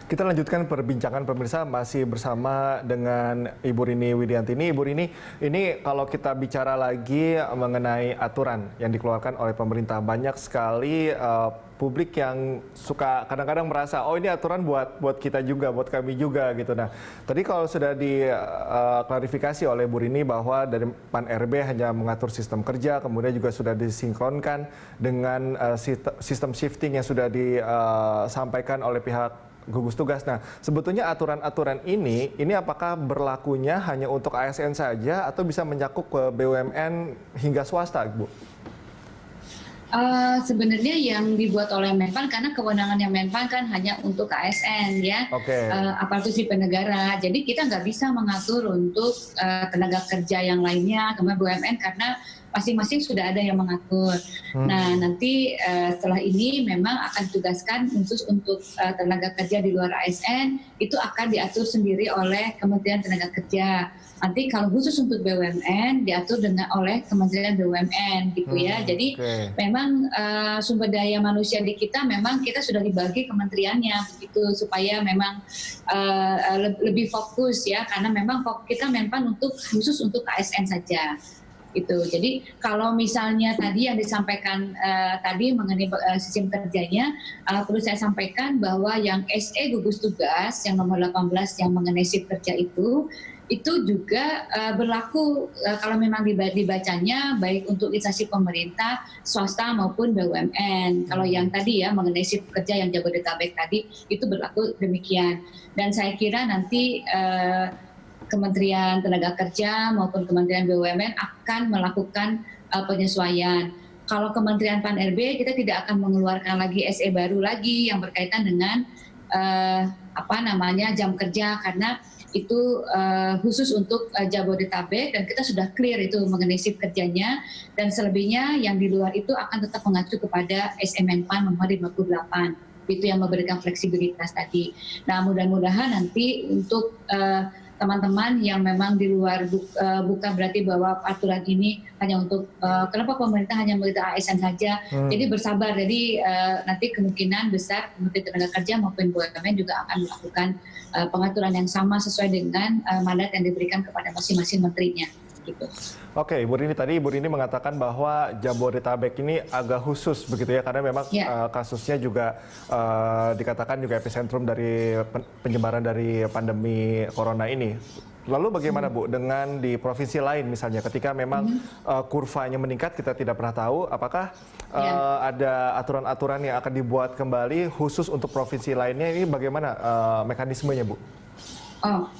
Kita lanjutkan perbincangan pemirsa, masih bersama dengan Ibu Rini Widiantini. Ibu Rini, ini kalau kita bicara lagi mengenai aturan yang dikeluarkan oleh pemerintah, banyak sekali publik yang suka kadang-kadang merasa, oh ini aturan buat kita juga, buat kami juga gitu. Nah, tadi kalau sudah diklarifikasi oleh Bu Rini bahwa dari PAN RB hanya mengatur sistem kerja, kemudian juga sudah disinkronkan dengan sistem shifting yang sudah disampaikan oleh pihak gugus tugas. Nah, sebetulnya aturan-aturan ini apakah berlakunya hanya untuk ASN saja atau bisa mencakup ke BUMN hingga swasta, Bu? Sebenarnya yang dibuat oleh Menpan, karena kewenangannya Menpan kan hanya untuk ASN ya, aparatur sipil negara. Jadi kita nggak bisa mengatur untuk tenaga kerja yang lainnya, kemudian BUMN, karena masing-masing sudah ada yang mengatur. Nah, nanti setelah ini memang akan ditugaskan khusus untuk tenaga kerja di luar ASN, itu akan diatur sendiri oleh Kementerian Tenaga Kerja. Nanti kalau khusus untuk BUMN diatur oleh Kementerian BUMN gitu ya. Jadi memang sumber daya manusia di kita memang kita sudah dibagi kementeriannya begitu, supaya memang lebih fokus ya, karena memang kita Menpan khusus untuk ASN saja. Gitu. Jadi kalau misalnya tadi yang disampaikan tadi mengenai sistem kerjanya, perlu saya sampaikan bahwa yang SE gugus tugas yang nomor 18 yang mengenai shift kerja itu juga berlaku kalau memang dibacanya baik untuk instansi pemerintah, swasta maupun BUMN. Kalau yang tadi ya mengenai shift kerja yang Jabodetabek tadi itu berlaku demikian. Dan saya kira nanti Kementerian Tenaga Kerja maupun Kementerian BUMN akan melakukan penyesuaian. Kalau Kementerian PAN RB, kita tidak akan mengeluarkan lagi SE baru lagi yang berkaitan dengan jam kerja, karena itu khusus untuk Jabodetabek dan kita sudah clear itu mengenai shift kerjanya, dan selebihnya yang di luar itu akan tetap mengacu kepada SE Menpan nomor 58. Itu yang memberikan fleksibilitas tadi. Nah, mudah-mudahan nanti untuk teman-teman yang memang di luar, bukan berarti bahwa aturan ini hanya untuk kenapa pemerintah hanya melihat ASN saja. Jadi bersabar. Jadi nanti kemungkinan besar Kementerian Tenaga Kerja maupun BUMN juga akan melakukan pengaturan yang sama sesuai dengan mandat yang diberikan kepada masing-masing menterinya. Gitu. Oke, Ibu Rini, tadi Ibu Rini mengatakan bahwa Jabodetabek ini agak khusus begitu ya, karena memang kasusnya juga dikatakan juga epicentrum dari penyebaran dari pandemi corona ini. Lalu bagaimana Bu dengan di provinsi lain misalnya, ketika memang kurvanya meningkat, kita tidak pernah tahu apakah ada aturan-aturan yang akan dibuat kembali khusus untuk provinsi lainnya, ini bagaimana mekanismenya Bu?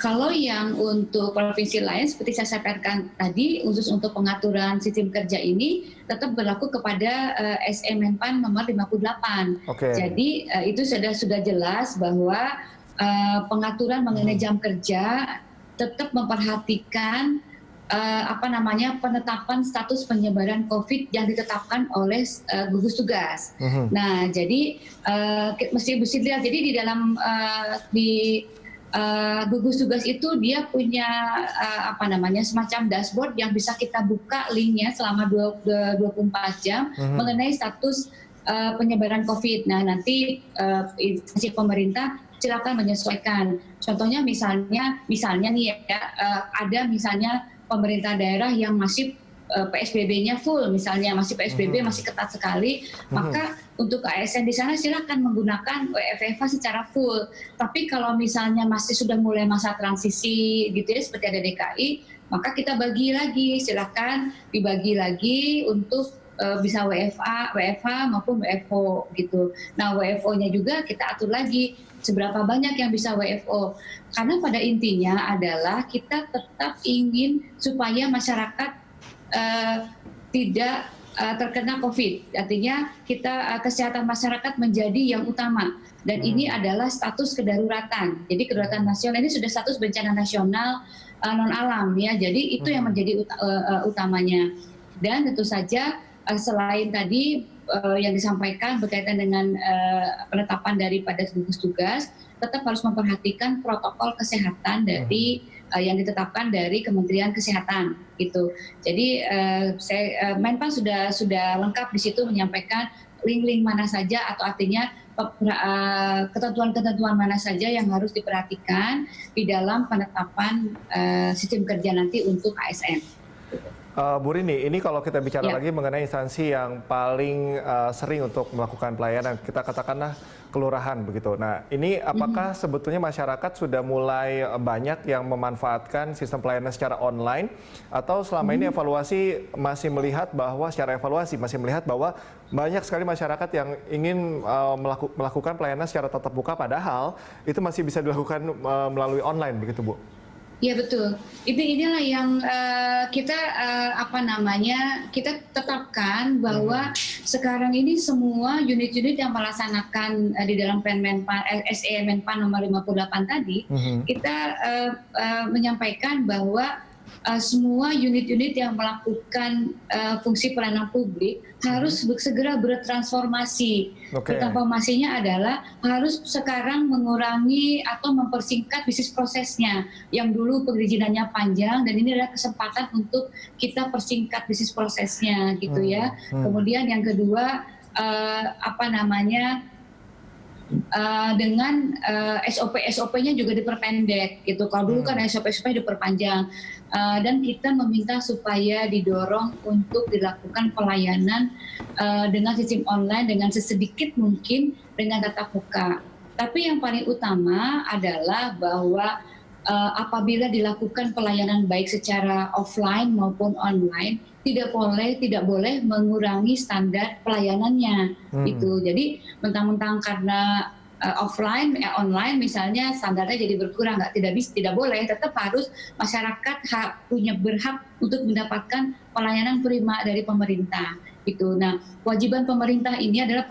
Kalau yang untuk provinsi lain seperti saya sampaikan tadi, khusus untuk pengaturan sistem kerja ini tetap berlaku kepada SE Menpan nomor 58. Jadi itu sudah jelas bahwa pengaturan mengenai jam kerja tetap memperhatikan penetapan status penyebaran COVID yang ditetapkan oleh gugus tugas. Nah, jadi mesti dilihat. Jadi di dalam gugus tugas itu dia punya semacam dashboard yang bisa kita buka linknya selama 24 jam mengenai status penyebaran COVID. Nah, nanti instansi pemerintah silakan menyesuaikan. Contohnya misalnya nih ya, ada misalnya pemerintah daerah yang masih PSBB-nya full, misalnya masih PSBB masih ketat sekali, maka untuk ASN di sana silakan menggunakan WFH secara full. Tapi kalau misalnya masih sudah mulai masa transisi gitu ya, seperti ada DKI, maka kita bagi lagi, silakan dibagi lagi untuk bisa WFH maupun WFO gitu. Nah, WFO-nya juga kita atur lagi seberapa banyak yang bisa WFO. Karena pada intinya adalah kita tetap ingin supaya masyarakat tidak terkena COVID. Artinya kesehatan masyarakat menjadi yang utama. Dan ini adalah status kedaruratan. Jadi kedaruratan nasional ini sudah status bencana nasional non alam ya. Jadi itu yang menjadi utamanya. Dan tentu saja selain tadi yang disampaikan berkaitan dengan penetapan daripada gugus tugas, tetap harus memperhatikan protokol kesehatan dari yang ditetapkan dari Kementerian Kesehatan gitu. Jadi Menpan sudah lengkap di situ menyampaikan link-link mana saja, atau artinya ketentuan-ketentuan mana saja yang harus diperhatikan di dalam penetapan sistem kerja nanti untuk ASN. Bu Rini, ini kalau kita bicara lagi mengenai instansi yang paling sering untuk melakukan pelayanan, kita katakanlah kelurahan begitu. Nah, ini apakah sebetulnya masyarakat sudah mulai banyak yang memanfaatkan sistem pelayanan secara online, atau selama ini evaluasi masih melihat bahwa banyak sekali masyarakat yang ingin melakukan pelayanan secara tatap muka, padahal itu masih bisa dilakukan melalui online begitu, Bu? Ya betul. Inilah yang kita kita tetapkan bahwa sekarang ini semua unit-unit yang melaksanakan di dalam SE Menpan nomor 58 tadi, kita menyampaikan bahwa semua unit-unit yang melakukan fungsi pelayanan publik harus segera bertransformasi. Transformasinya adalah harus sekarang mengurangi atau mempersingkat bisnis prosesnya. Yang dulu perizinannya panjang, dan ini adalah kesempatan untuk kita persingkat bisnis prosesnya, gitu ya. Kemudian yang kedua, dengan SOP-nya juga diperpendek gitu. Kalau dulu kan SOP-nya diperpanjang, dan kita meminta supaya didorong untuk dilakukan pelayanan dengan sistem online dengan sesedikit mungkin dengan tatap muka. Tapi yang paling utama adalah bahwa apabila dilakukan pelayanan baik secara offline maupun online, tidak boleh mengurangi standar pelayanannya. Itu jadi mentang-mentang karena online misalnya standarnya jadi berkurang, tidak boleh, tetap harus masyarakat punya berhak untuk mendapatkan pelayanan prima dari pemerintah. Gitu. Nah, kewajiban pemerintah ini adalah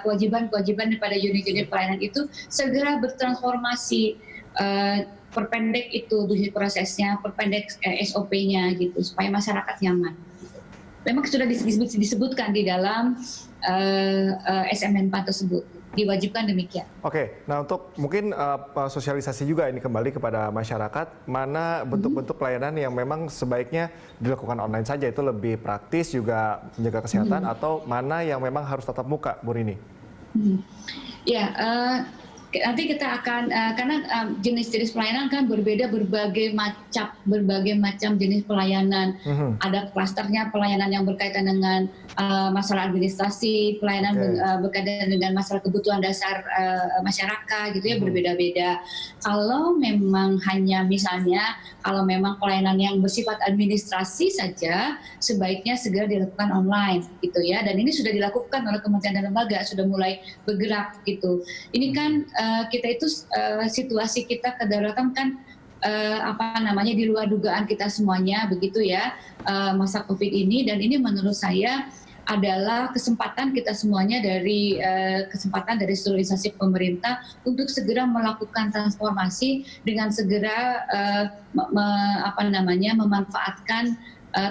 kewajiban daripada unit-unit pelayanan itu segera bertransformasi, perpendek itu prosesnya, perpendek SOP-nya gitu supaya masyarakat nyaman. Memang sudah disebutkan di dalam SMN4 tersebut, diwajibkan demikian. Oke, nah untuk mungkin sosialisasi juga ini kembali kepada masyarakat, mana bentuk-bentuk pelayanan yang memang sebaiknya dilakukan online saja, itu lebih praktis juga menjaga kesehatan, atau mana yang memang harus tatap muka, Bu Rini? Ya, nanti kita akan karena jenis-jenis pelayanan kan berbeda, berbagai macam jenis pelayanan. Ada klasternya pelayanan yang berkaitan dengan masalah administrasi, pelayanan berkaitan dengan masalah kebutuhan dasar masyarakat gitu ya, berbeda-beda. Kalau memang kalau memang pelayanan yang bersifat administrasi saja, sebaiknya segera dilakukan online gitu ya. Dan ini sudah dilakukan oleh kementerian dan lembaga, sudah mulai bergerak gitu. Ini kan kita itu situasi kita kedaruratan kan di luar dugaan kita semuanya begitu ya, masa Covid ini, dan ini menurut saya adalah kesempatan kita semuanya kesempatan dari seluruh instansi pemerintah untuk segera melakukan transformasi dengan segera memanfaatkan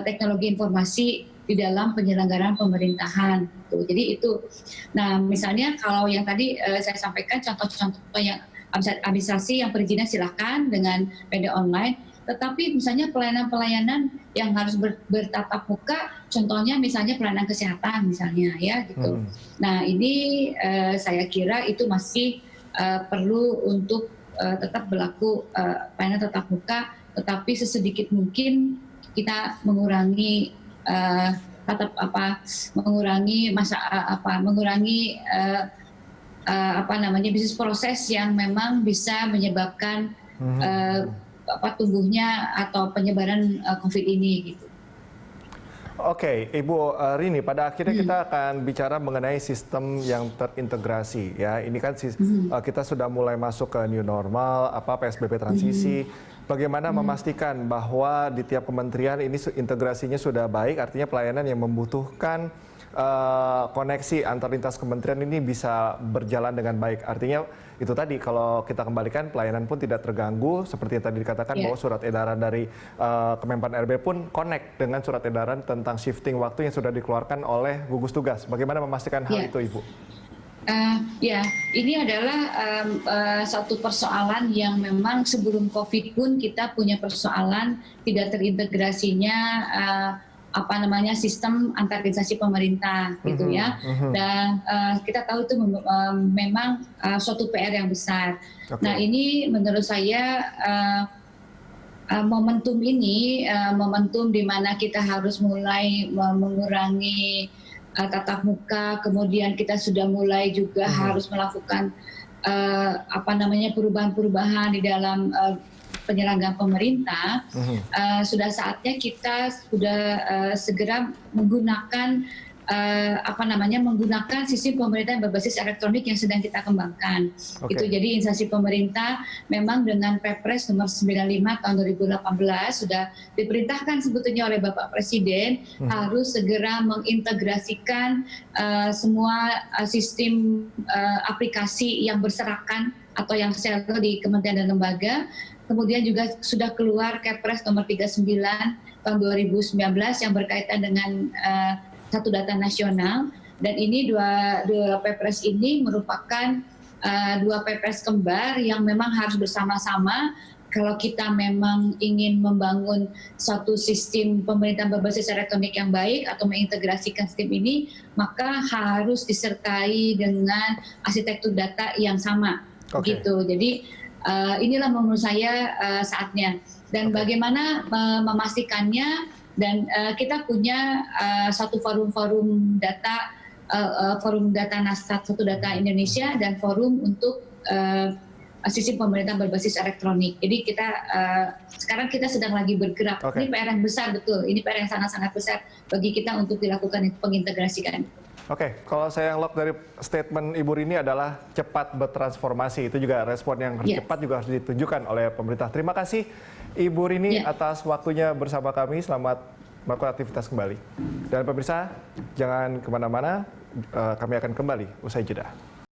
teknologi informasi di dalam penyelenggaraan pemerintahan. Jadi itu. Nah, misalnya kalau yang tadi saya sampaikan contoh-contoh yang administrasi yang perizinan silakan dengan media online, tetapi misalnya pelayanan-pelayanan yang harus bertatap muka, contohnya misalnya pelayanan kesehatan misalnya ya gitu. Nah, ini saya kira itu masih perlu untuk tetap berlaku pelayanan tatap muka, tetapi sesedikit mungkin kita mengurangi bisnis proses yang memang bisa menyebabkan tumbuhnya atau penyebaran COVID ini gitu. Oke, Ibu Rini, pada akhirnya kita akan bicara mengenai sistem yang terintegrasi ya. Ini kan kita sudah mulai masuk ke new normal, PSBB transisi. Bagaimana memastikan bahwa di tiap kementerian ini integrasinya sudah baik, artinya pelayanan yang membutuhkan koneksi antar lintas kementerian ini bisa berjalan dengan baik. Artinya itu tadi, kalau kita kembalikan pelayanan pun tidak terganggu, seperti yang tadi dikatakan bahwa surat edaran dari Kemenpan RB pun connect dengan surat edaran tentang shifting waktu yang sudah dikeluarkan oleh gugus tugas. Bagaimana memastikan hal itu, Ibu? Ini adalah satu persoalan yang memang sebelum COVID pun kita punya persoalan tidak terintegrasinya sistem antar instansi pemerintah gitu ya. Dan kita tahu itu memang suatu PR yang besar. Nah, ini menurut saya momentum ini momentum di mana kita harus mulai mengurangi tatap muka, kemudian kita sudah mulai juga harus melakukan perubahan-perubahan di dalam penyelenggaraan pemerintah. Sudah saatnya kita sudah segera menggunakan menggunakan sistem pemerintahan berbasis elektronik yang sedang kita kembangkan. Itu jadi instansi pemerintah memang dengan Perpres nomor 95 tahun 2018 sudah diperintahkan sebetulnya oleh Bapak Presiden harus segera mengintegrasikan semua sistem aplikasi yang berserakan atau yang selo di kementerian dan lembaga. Kemudian juga sudah keluar Kepres nomor 39 tahun 2019 yang berkaitan dengan satu data nasional, dan ini dua Perpres ini merupakan dua Perpres kembar yang memang harus bersama-sama kalau kita memang ingin membangun suatu sistem pemerintahan berbasis elektronik yang baik atau mengintegrasikan sistem ini, maka harus disertai dengan arsitektur data yang sama. Gitu. Jadi inilah menurut saya saatnya. Dan bagaimana memastikannya? Dan kita punya satu forum data Nasdaq, satu data Indonesia, dan forum untuk sistem pemerintahan berbasis elektronik. Jadi kita sekarang kita sedang lagi bergerak. Ini PR yang besar, betul. Ini PR yang sangat-sangat besar bagi kita untuk dilakukan pengintegrasikan. Kalau saya yang dari statement Ibu Rini adalah cepat bertransformasi. Itu juga respon yang cepat juga harus ditunjukkan oleh pemerintah. Terima kasih Ibu Rini atas waktunya bersama kami. Selamat melakukan aktivitas kembali. Dan pemirsa, jangan kemana-mana, kami akan kembali usai jeda.